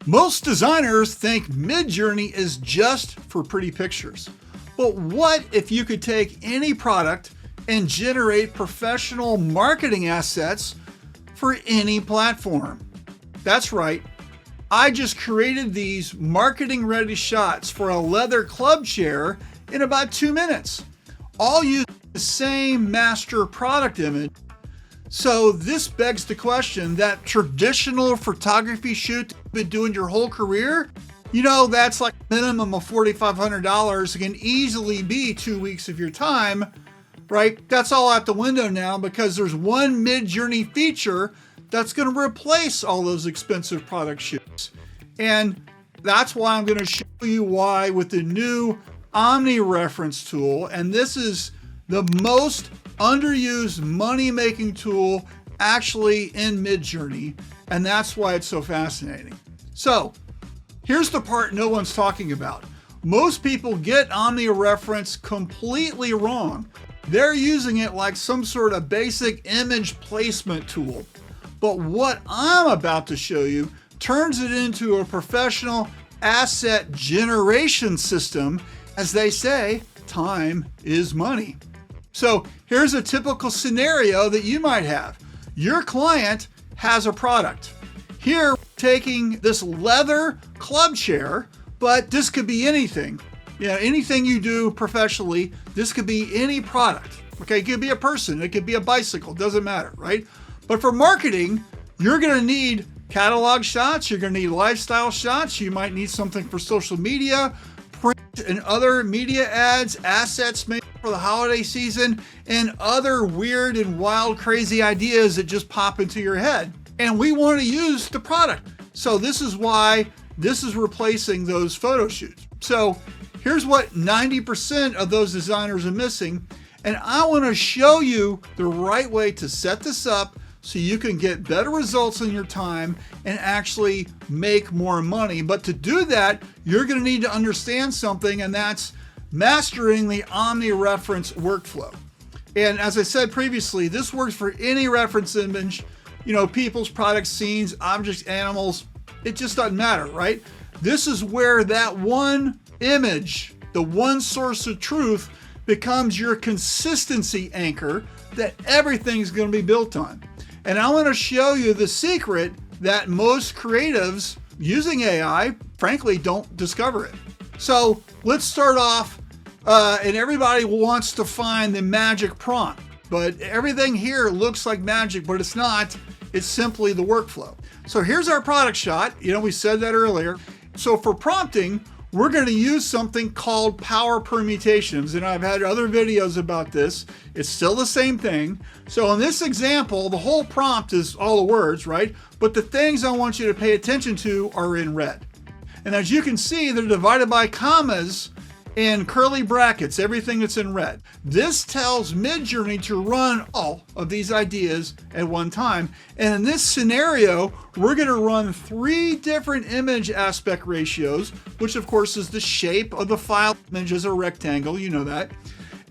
Most designers think Midjourney is just for pretty pictures. But what if you could take any product and generate professional marketing assets for any platform? That's right. I just created these marketing-ready shots for a leather club chair in about 2 minutes, all using the same master product image. So this begs the question, that traditional photography shoot you've been doing your whole career, that's like a minimum of $4,500. It can easily be 2 weeks of your time, right? That's all out the window now because there's one Midjourney feature that's going to replace all those expensive product shoots. And that's why I'm going to show you why with the new Omni Reference tool. And this is the most underused money-making tool actually in Midjourney, and that's why it's so fascinating. So here's the part no one's talking about. Most people get Omni Reference completely wrong. They're using it like some sort of basic image placement tool. But what I'm about to show you turns it into a professional asset generation system. As they say, time is money. So here's a typical scenario that you might have. Your client has a product. Here, taking this leather club chair, but this could be anything. Anything you do professionally, this could be any product. Okay, it could be a person, it could be a bicycle, doesn't matter, right? But for marketing, you're gonna need catalog shots, you're gonna need lifestyle shots, you might need something for social media, print and other media ads, assets maybe for the holiday season, and other weird and wild, crazy ideas that just pop into your head. And we want to use the product. So this is why this is replacing those photo shoots. So here's what 90% of those designers are missing. And I want to show you the right way to set this up so you can get better results in your time and actually make more money. But to do that, you're going to need to understand something, and that's mastering the Omni Reference workflow. And as I said previously, this works for any reference image, people's products, scenes, objects, animals. It just doesn't matter, right? This is where that one image, the one source of truth, becomes your consistency anchor that everything's going to be built on. And I want to show you the secret that most creatives using AI, frankly, don't discover it. So let's start off, and everybody wants to find the magic prompt, but everything here looks like magic, but it's not. It's simply the workflow. So here's our product shot. We said that earlier. So for prompting, we're going to use something called power permutations, and I've had other videos about this. It's still the same thing. So in this example, the whole prompt is all the words, right? But the things I want you to pay attention to are in red. And as you can see, they're divided by commas and curly brackets, everything that's in red. This tells Midjourney to run all of these ideas at one time. And in this scenario, we're gonna run 3 different image aspect ratios, which of course is the shape of the file image as a rectangle, you know that.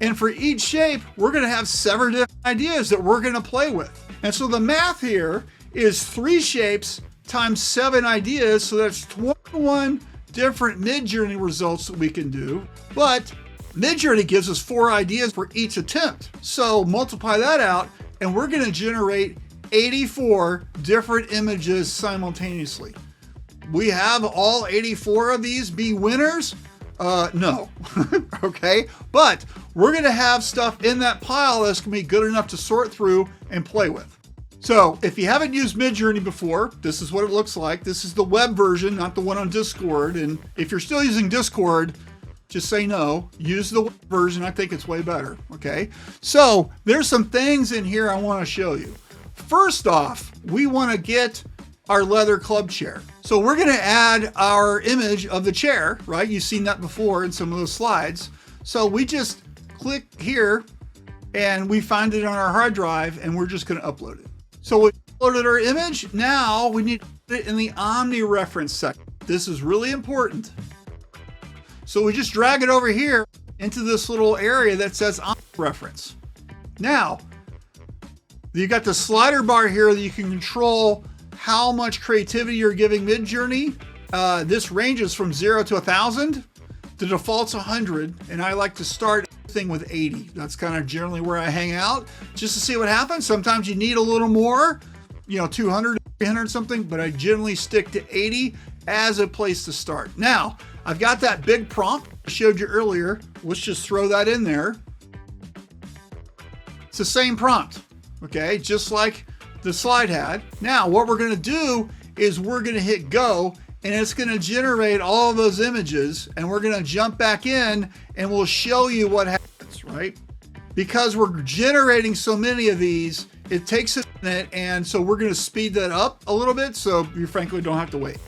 And for each shape, we're gonna have 7 different ideas that we're gonna play with. And so the math here is 3 shapes times 7 ideas, so that's 21 different Midjourney results that we can do. But Midjourney gives us 4 ideas for each attempt. So multiply that out, and we're gonna generate 84 different images simultaneously. We have all 84 of these be winners? No, okay? But we're gonna have stuff in that pile that's gonna be good enough to sort through and play with. So if you haven't used Midjourney before, this is what it looks like. This is the web version, not the one on Discord. And if you're still using Discord, just say no. Use the web version. I think it's way better, okay? So there's some things in here I want to show you. First off, we want to get our leather club chair. So we're going to add our image of the chair, right? You've seen that before in some of those slides. So we just click here and we find it on our hard drive, and we're just going to upload it. So we uploaded our image. Now we need to put it in the Omni Reference section. This is really important. So we just drag it over here into this little area that says Omni Reference. Now, you got the slider bar here that you can control how much creativity you're giving Midjourney. This ranges from 0 to 1,000. The default's 100, and I like to start everything with 80. That's kind of generally where I hang out, just to see what happens. Sometimes you need a little more, 200, 300 something, but I generally stick to 80 as a place to start. Now, I've got that big prompt I showed you earlier. Let's just throw that in there. It's the same prompt, okay? Just like the slide had. Now, what we're gonna do is we're gonna hit go, and it's gonna generate all of those images, and we're gonna jump back in and we'll show you what happens, right? Because we're generating so many of these, it takes a minute, and so we're gonna speed that up a little bit so you frankly don't have to wait.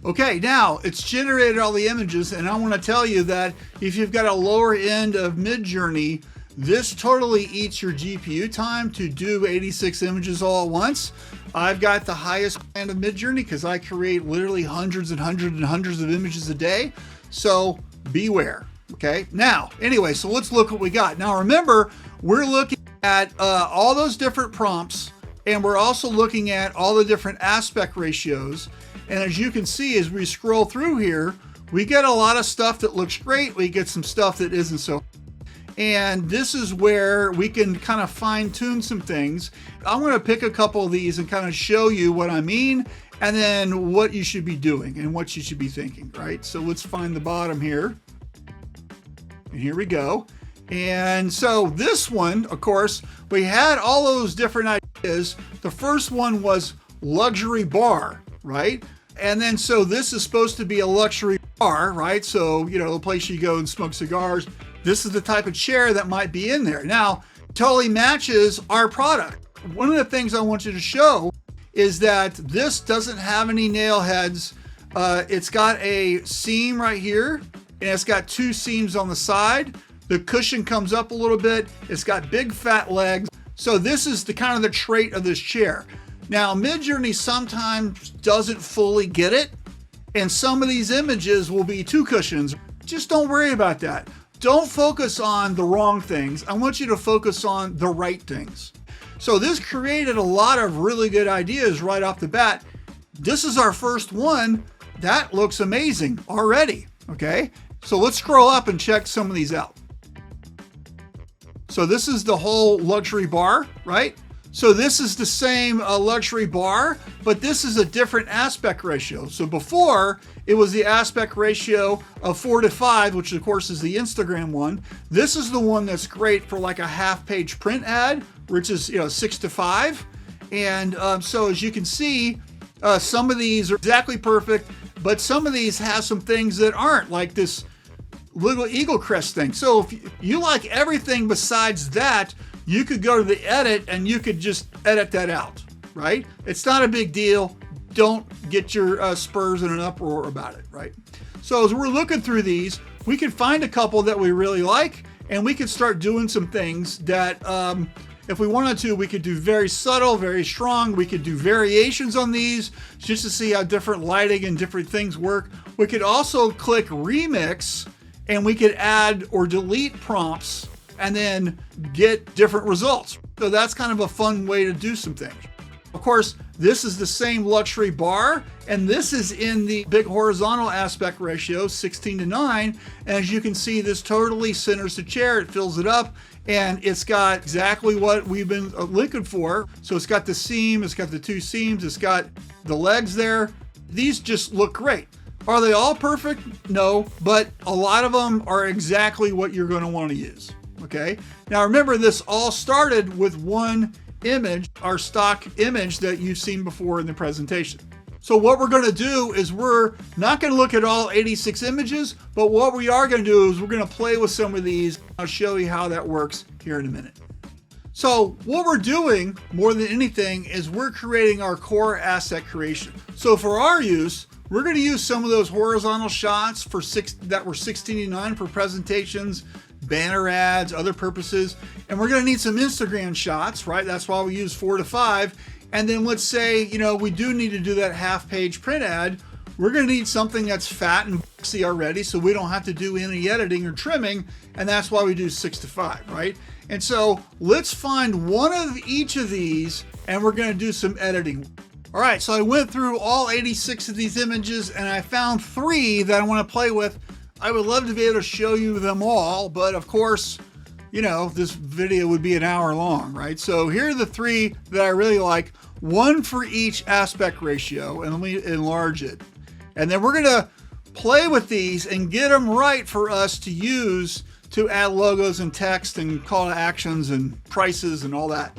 Okay, now it's generated all the images, and I want to tell you that if you've got a lower end of Midjourney, this totally eats your GPU time to do 86 images all at once. I've got the highest end of Midjourney because I create literally hundreds and hundreds and hundreds of images a day. So beware, okay? Now, anyway, so let's look what we got. Now remember, we're looking at all those different prompts, and we're also looking at all the different aspect ratios. And as you can see, as we scroll through here, we get a lot of stuff that looks great. We get some stuff that isn't so. And this is where we can kind of fine tune some things. I'm going to pick a couple of these and kind of show you what I mean, and then what you should be doing and what you should be thinking, right? So let's find the bottom here. And here we go. And so this one, of course, we had all those different ideas. The first one was luxury bar, right? And then so this is supposed to be a luxury bar, right? So, the place you go and smoke cigars. This is the type of chair that might be in there. Now, totally matches our product. One of the things I want you to show is that this doesn't have any nail heads. It's got a seam right here, and it's got two seams on the side. The cushion comes up a little bit. It's got big fat legs. So this is the kind of the trait of this chair. Now, Midjourney sometimes doesn't fully get it, and some of these images will be two cushions. Just don't worry about that. Don't focus on the wrong things. I want you to focus on the right things. So this created a lot of really good ideas right off the bat. This is our first one. That looks amazing already, okay? So let's scroll up and check some of these out. So this is the whole luxury bar, right? So this is the same luxury bar, but this is a different aspect ratio. So before, it was the aspect ratio of 4:5, which of course is the Instagram one. This is the one that's great for like a half-page print ad, which is 6:5. And so as you can see, some of these are exactly perfect, but some of these have some things that aren't, like this little eagle crest thing. So if you like everything besides that, you could go to the edit and you could just edit that out, right? It's not a big deal. Don't get your spurs in an uproar about it, right? So as we're looking through these, we can find a couple that we really like, and we can start doing some things that if we wanted to, we could do very subtle, very strong. We could do variations on these just to see how different lighting and different things work. We could also click remix, and we could add or delete prompts and then get different results. So that's kind of a fun way to do some things. Of course, this is the same luxury bar, and this is in the big horizontal aspect ratio, 16:9. And as you can see, this totally centers the chair. It fills it up, and it's got exactly what we've been looking for. So it's got the seam, it's got the two seams, it's got the legs there. These just look great. Are they all perfect? No, but a lot of them are exactly what you're going to want to use. Okay. Now remember, this all started with one image, our stock image that you've seen before in the presentation. So what we're going to do is we're not going to look at all 86 images, but what we are going to do is we're going to play with some of these. I'll show you how that works here in a minute. So what we're doing more than anything is we're creating our core asset creation. So for our use, we're going to use some of those horizontal shots that were 16:9 for presentations, banner ads, other purposes. And we're going to need some Instagram shots, right? That's why we use 4:5. And then let's say, we do need to do that half-page print ad. We're going to need something that's fat and boxy already, so we don't have to do any editing or trimming. And that's why we do 6:5, right? And so let's find one of each of these and we're going to do some editing. All right, so I went through all 86 of these images and I found 3 that I want to play with. I would love to be able to show you them all, but of course, you know, this video would be an hour long, right? So here are the 3 that I really like, one for each aspect ratio, and let me enlarge it. And then we're gonna play with these and get them right for us to use to add logos and text and call to actions and prices and all that.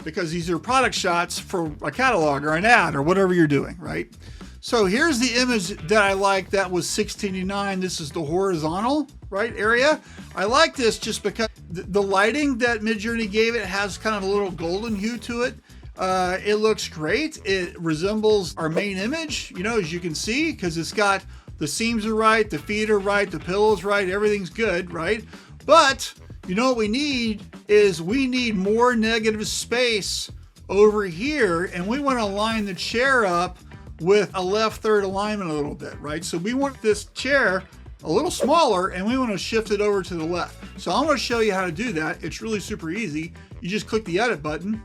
Because these are product shots for a catalog or an ad or whatever you're doing, right? So here's the image that I like that was $6.99. This is the horizontal, right, area. I like this just because the lighting that Midjourney gave it has kind of a little golden hue to it. It looks great. It resembles our main image, you know, as you can see, because it's got the seams are right, the feet are right, the pillow's right, everything's good, right? But you know what we need is we need more negative space over here, and we want to line the chair up with a left third alignment a little bit, right? So we want this chair a little smaller and we want to shift it over to the left. So I'm going to show you how to do that. It's really super easy. You just click the edit button.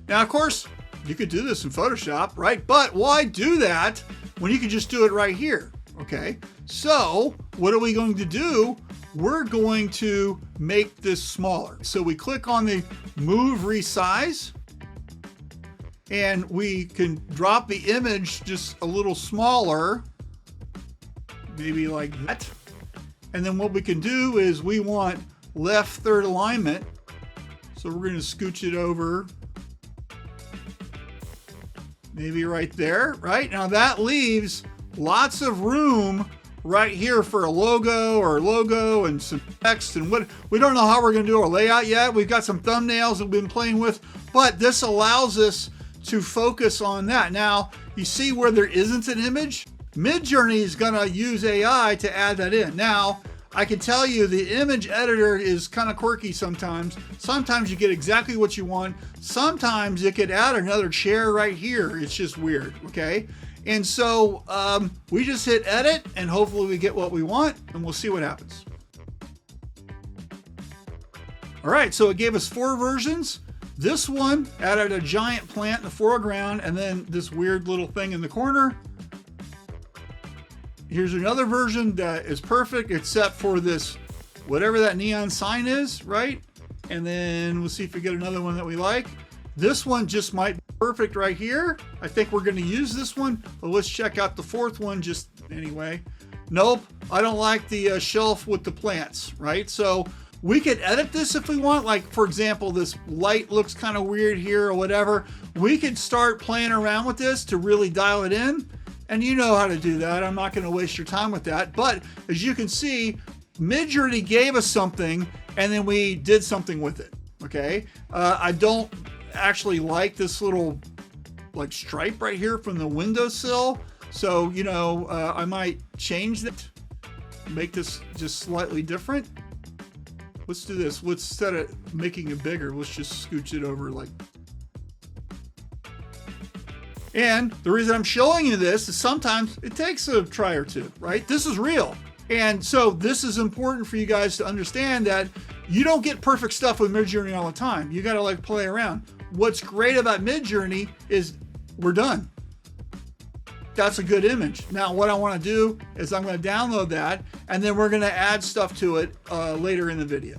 Now, of course, you could do this in Photoshop, right? But why do that when you can just do it right here? Okay, so what are we going to do? We're going to make this smaller. So we click on the move resize and we can drop the image just a little smaller, maybe like that. And then what we can do is we want left third alignment. So we're going to scooch it over maybe right there, right? Now that leaves lots of room right here for a logo and some text and what we don't know how we're going to do our layout yet. We've got some thumbnails that we've been playing with, but this allows us to focus on that. Now you see where there isn't an image, Midjourney is going to use AI to add that in. Now I can tell you the image editor is kind of quirky sometimes. Sometimes you get exactly what you want. Sometimes it could add another chair right here. It's just weird, okay? And so we just hit edit and hopefully we get what we want and we'll see what happens. All right, so it gave us 4 versions. This one added a giant plant in the foreground and then this weird little thing in the corner. Here's another version that is perfect except for this, whatever that neon sign is, right? And then we'll see if we get another one that we like. This one just might be perfect right here. I think we're going to use this one, but let's check out the 4th one just anyway. Nope, I don't like the shelf with the plants, right? So we could edit this if we want. Like, for example, this light looks kind of weird here or whatever. We could start playing around with this to really dial it in. And you know how to do that. I'm not going to waste your time with that. But as you can see, Midjourney gave us something and then we did something with it, okay? I don't actually like this little like stripe right here from the windowsill. So, you know, I might change that, make this just slightly different. Let's do this. Let's, instead of making it bigger, let's just scooch it over like. And the reason I'm showing you this is sometimes it takes a try or two, right? This is real. And so this is important for you guys to understand that you don't get perfect stuff with Midjourney all the time. You got to like play around. What's great about Midjourney is we're done. That's a good image. Now what I want to do is I'm going to download that and then we're going to add stuff to it later in the video.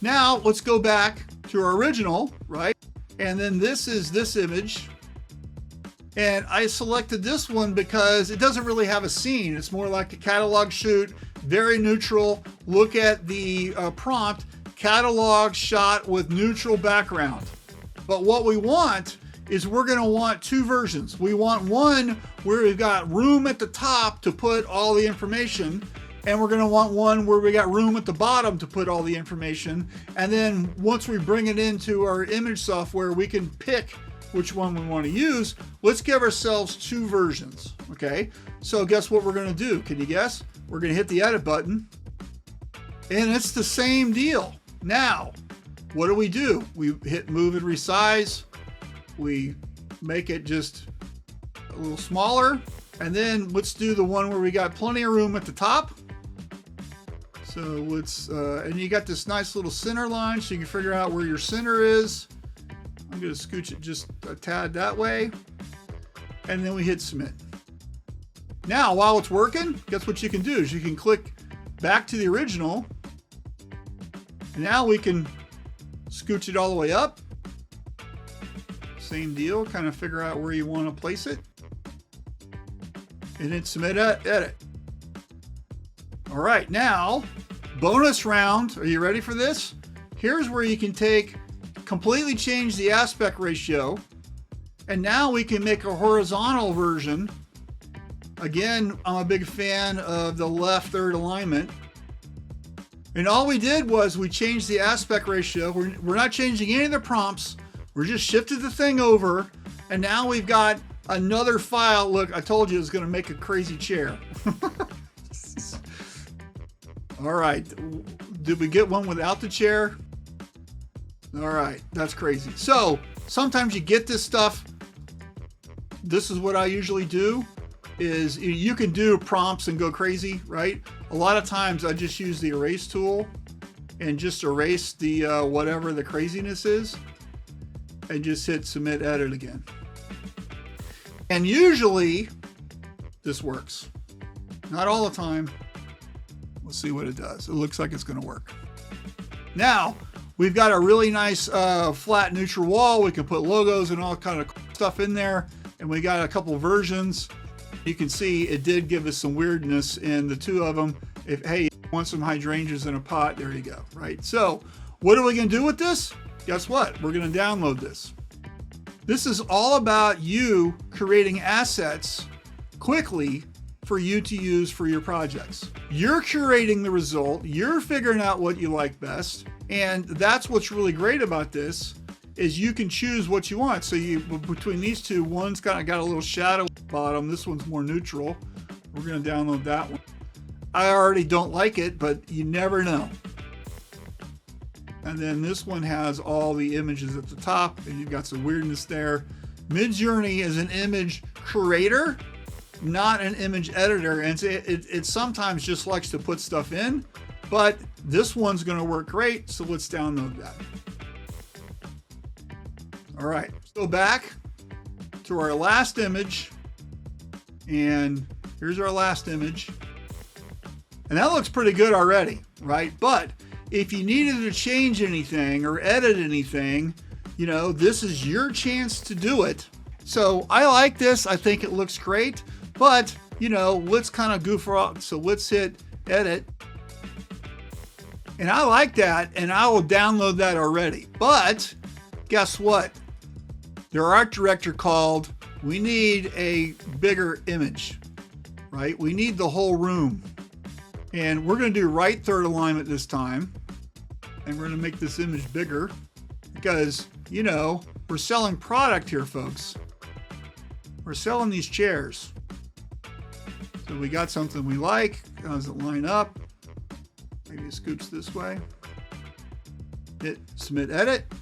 Now let's go back to our original, right? And then this is this image. And I selected this one because it doesn't really have a scene. It's more like a catalog shoot, very neutral. Look at the prompt, catalog shot with neutral background. But what we want is we're gonna want 2 versions. We want one where we've got room at the top to put all the information, and we're gonna want one where we got room at the bottom to put all the information. And then once we bring it into our image software, we can pick which one we want to use. Let's give ourselves 2 versions, okay? So guess what we're gonna do? Can you guess? We're gonna hit the edit button, and it's the same deal. Now, what do? We hit move and resize. We make it just a little smaller, and then let's do the one where we got plenty of room at the top. So let's, and you got this nice little center line so you can figure out where your center is. I'm going to scooch it just a tad that way. And then we hit submit. Now, while it's working, guess what you can do is you can click back to the original. And now we can scooch it all the way up. Same deal, kind of figure out where you want to place it. And then submit edit. All right, now, bonus round. Are you ready for this? Here's where you can completely change the aspect ratio. And now we can make a horizontal version. Again, I'm a big fan of the left third alignment. And all we did was we changed the aspect ratio. We're not changing any of the prompts. We're just shifted the thing over. And now we've got another file. Look, I told you it was going to make a crazy chair. All right. Did we get one without the chair? All right. That's crazy. So sometimes you get this stuff. This is what I usually do. Is you can do prompts and go crazy, right? A lot of times I just use the erase tool and just erase the whatever the craziness is and just hit submit edit again. And usually this works. Not all the time. We'll see what it does. It looks like it's going to work. Now we've got a really nice flat neutral wall. We can put logos and all kind of stuff in there. And we got a couple versions. You can see it did give us some weirdness in the two of them. If, hey, you want some hydrangeas in a pot, there you go, right? So what are we going to do with this? Guess what? We're going to download this. This is all about you creating assets quickly for you to use for your projects. You're curating the result. You're figuring out what you like best. And that's what's really great about this is you can choose what you want. So between these two, one's kind of got a little shadow at the bottom. This one's more neutral. We're going to download that one. I already don't like it, but you never know. And then this one has all the images at the top, and you've got some weirdness there. Midjourney is an image creator, not an image editor. And it sometimes just likes to put stuff in, but this one's going to work great. So let's download that. All right, let's go back to our last image. And here's our last image. And that looks pretty good already, right? But if you needed to change anything or edit anything, you know, this is your chance to do it. So I like this. I think it looks great. But, you know, let's kind of goof around. So let's hit edit. And I like that. And I will download that already. But guess what? Their art director called, we need a bigger image, right? We need the whole room. And we're going to do right third alignment this time. And we're going to make this image bigger because, you know, we're selling product here, folks. We're selling these chairs. So we got something we like. How does it line up? Maybe it scoots this way. Hit submit edit.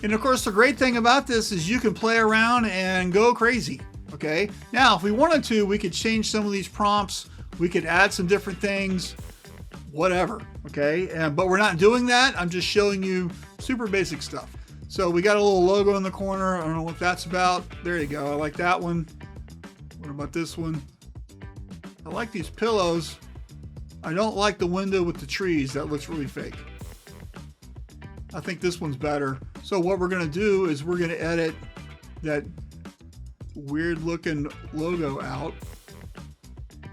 And of course, the great thing about this is you can play around and go crazy, okay? Now, if we wanted to, we could change some of these prompts. We could add some different things, whatever, okay? But we're not doing that. I'm just showing you super basic stuff. So we got a little logo in the corner. I don't know what that's about. There you go. I like that one. What about this one? I like these pillows. I don't like the window with the trees. That looks really fake. I think this one's better. So what we're going to do is we're going to edit that weird looking logo out.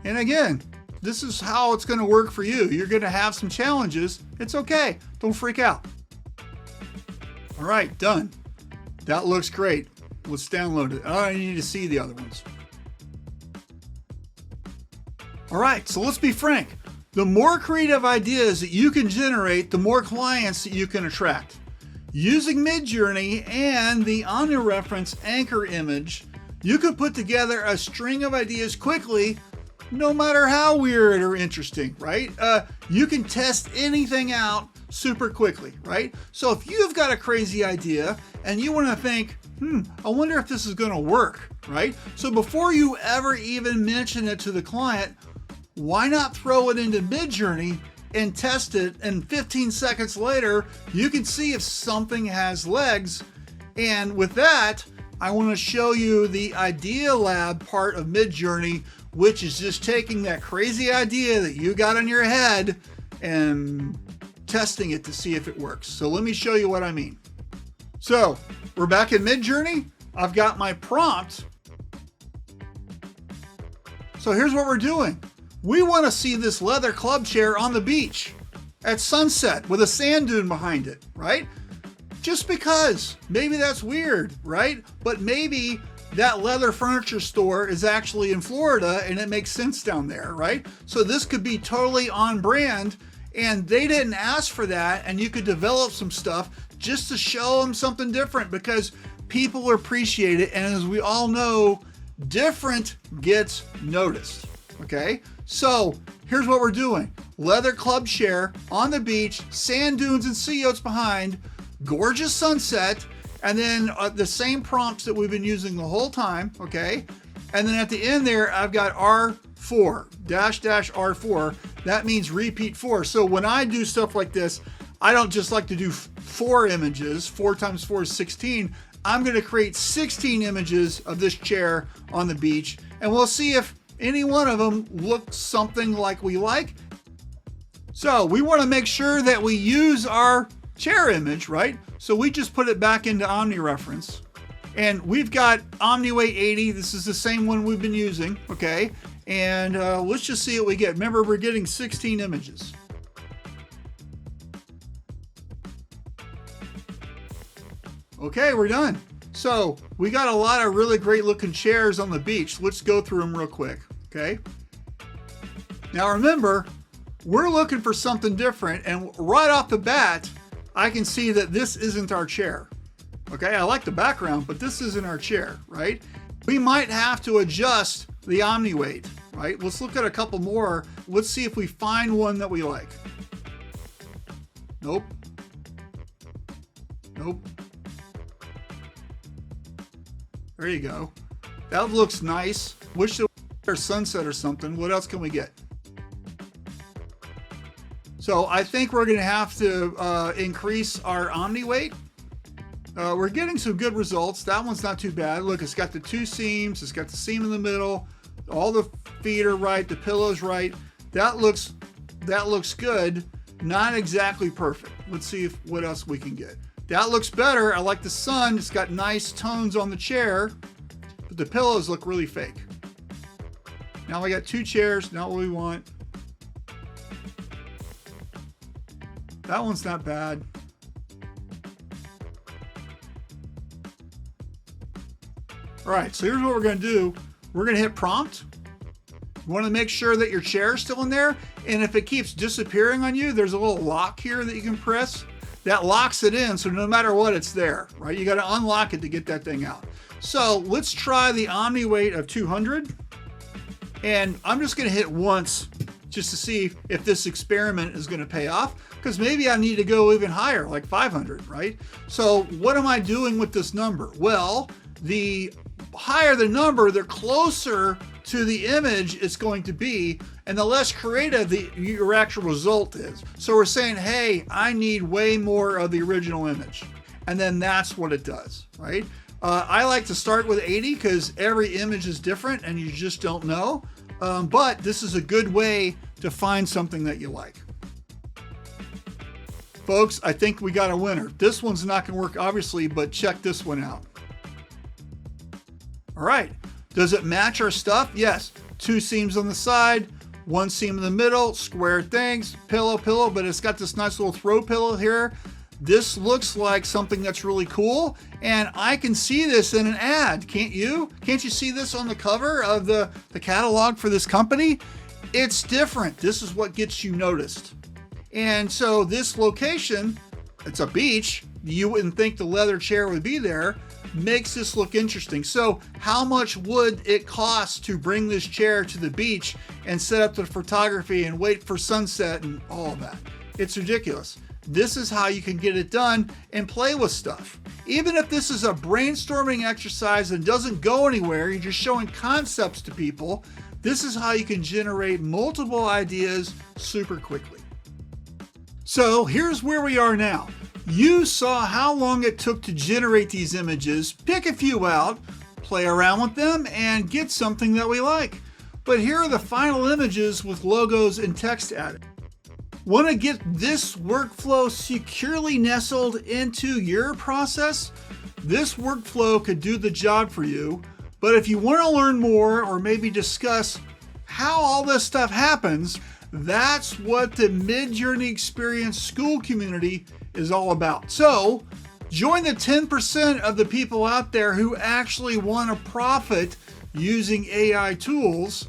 And again, this is how it's going to work for you. You're going to have some challenges. It's okay. Don't freak out. All right, done. That looks great. Let's download it. I need to see the other ones. All right, so let's be frank. The more creative ideas that you can generate, the more clients that you can attract. Using Midjourney and the Omni Reference anchor image, you can put together a string of ideas quickly, no matter how weird or interesting, right? You can test anything out super quickly, right? So if you've got a crazy idea and you want to think, I wonder if this is going to work, right? So before you ever even mention it to the client, why not throw it into Midjourney and test it, and 15 seconds later, you can see if something has legs. And with that, I want to show you the Idea Lab part of Midjourney, which is just taking that crazy idea that you got in your head and testing it to see if it works. So let me show you what I mean. So we're back in Midjourney. I've got my prompt. So here's what we're doing. We want to see this leather club chair on the beach at sunset with a sand dune behind it, right? Just because. Maybe that's weird, right? But maybe that leather furniture store is actually in Florida and it makes sense down there, right? So this could be totally on brand, and they didn't ask for that, and you could develop some stuff just to show them something different, because people appreciate it, and as we all know, different gets noticed, okay? So here's what we're doing. Leather club chair on the beach, sand dunes and sea oats behind, gorgeous sunset, and then the same prompts that we've been using the whole time, okay? And then at the end there, I've got R4, --R4. That means repeat 4. So when I do stuff like this, I don't just like to do 4 images. 4 times 4 is 16. I'm going to create 16 images of this chair on the beach, and we'll see if any one of them looks something like we like. So we want to make sure that we use our chair image, right? So we just put it back into Omni Reference, and we've got Omni Weight 80. This is the same one we've been using, okay? And let's just see what we get. Remember, we're getting 16 images. Okay, we're done. So we got a lot of really great looking chairs on the beach. Let's go through them real quick, okay? Now remember, we're looking for something different, and right off the bat, I can see that this isn't our chair. Okay, I like the background, but this isn't our chair, right? We might have to adjust the Omni weight, right? Let's look at a couple more. Let's see if we find one that we like. Nope. Nope. There you go. That looks nice. Wish there was sunset or something. What else can we get? So I think we're going to have to increase our Omni weight. We're getting some good results. That one's not too bad. Look, it's got the 2 seams. It's got the seam in the middle. All the feet are right. The pillow's right. That looks good. Not exactly perfect. Let's see what else we can get. That looks better. I like the sun. It's got nice tones on the chair, but the pillows look really fake. Now we got 2 chairs. Not what we want. That one's not bad. All right, so here's what we're going to do. We're going to hit prompt. You want to make sure that your chair is still in there, and if it keeps disappearing on you, there's a little lock here that you can press. That locks it in, so no matter what, it's there, right? You got to unlock it to get that thing out. So let's try the Omni weight of 200, and I'm just going to hit once just to see if this experiment is going to pay off, because maybe I need to go even higher, like 500, right? So what am I doing with this number? Well, the higher the number, the closer to the image it's going to be, and the less creative your actual result is. So we're saying, hey, I need way more of the original image. And then that's what it does, right? I like to start with 80 because every image is different and you just don't know. But this is a good way to find something that you like. Folks, I think we got a winner. This one's not going to work, obviously, but check this one out. All right. Does it match our stuff? Yes. 2 seams on the side, 1 seam in the middle, square things, pillow, but it's got this nice little throw pillow here. This looks like something that's really cool, and I can see this in an ad, can't you? Can't you see this on the cover of the catalog for this company? It's different. This is what gets you noticed. And so this location, it's a beach. You wouldn't think the leather chair would be there. Makes this look interesting. So how much would it cost to bring this chair to the beach and set up the photography and wait for sunset and all of that? It's ridiculous. This is how you can get it done and play with stuff. Even if this is a brainstorming exercise and doesn't go anywhere, you're just showing concepts to people, this is how you can generate multiple ideas super quickly. So here's where we are now. You saw how long it took to generate these images, pick a few out, play around with them, and get something that we like. But here are the final images with logos and text added. Want to get this workflow securely nestled into your process? This workflow could do the job for you, but if you want to learn more or maybe discuss how all this stuff happens, that's what the Midjourney Experience School community is all about. So join the 10% of the people out there who actually want to profit using AI tools.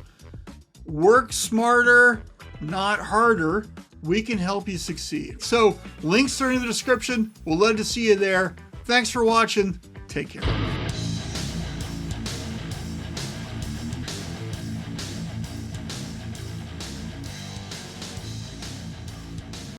Work smarter, not harder. We can help you succeed. So links are in the description. We'll love to see you there. Thanks for watching. Take care.